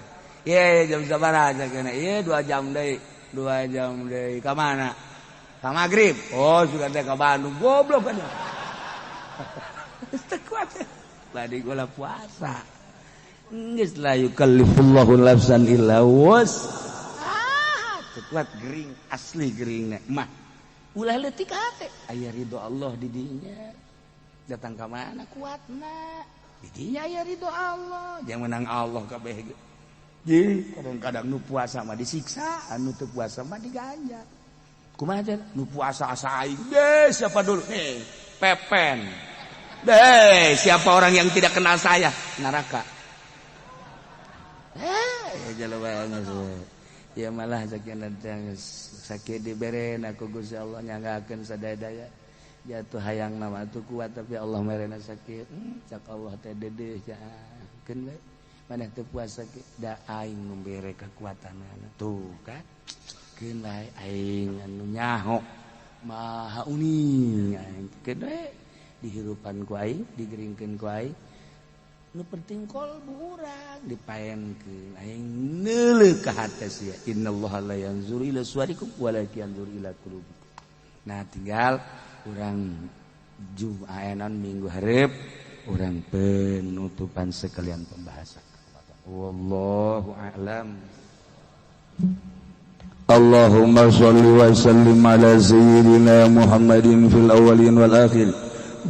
A: Ye jam sabaraha cenah. Ye 2 jam deui. 2 jam deui. Ka mana? Ka magrib. Oh, sudah teh ka Bandung. Goblok kan. Teu kuat. Badi gula puasa. Geus la yukallifullahu nafsan illa wus'aha. Teu kuat gering asli geringna. Mah ulah leutik hate aya ridho Allah di dinya. Datang ka mana kuatna. Didinya aya ridho Allah, jangan menang Allah kabeh. Jadi kadang-kadang nu puasa mah disiksa, anu teu puasa mah diganja. Kumaha teh? Nu puasa asa aing. Siapa dulu? Pepen. Siapa orang yang tidak kenal saya? Neraka. Jalo banget. Ya malah sakit diberen aku Gusti Allah nyanggakeun sadaya-daya. Jatuh hayang nama atuh kuat tapi Allah merena sakit. Cak Allah teh dedeh jakeun we. Maneh teu puasa ge da aing membere kekuatanana. Tuh kan. Keun lae aing anu nyaho maha uning aing keun we dihirupan ku aing digeringkeun ku aing. Nu penting kolbu urang dipaenkeun aing neuleuh ka hate sia. Innallaha la yanzuru ila suwarikum walakin yanzuru ila qulubikum. Nah tinggal urang Jumaanan minggu hareup urang penutupan sekalian pembahasan. Wallahu a'lam. Allahumma shalli wa sallim ala sayyidina Muhammadin fil awwalin wal akhirin.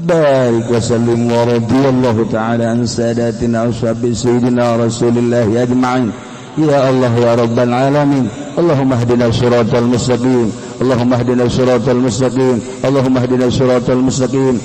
A: Barik wa sallim wa radiyallahu ta'ala an sadatina ashabi sayyidina Rasulillah ajma'in. Ya Allah ya Rabbal alamin. Allahumma hdina siratal mustaqim. Allahumma hdina siratal mustaqim. Allahumma hdina siratal mustaqim.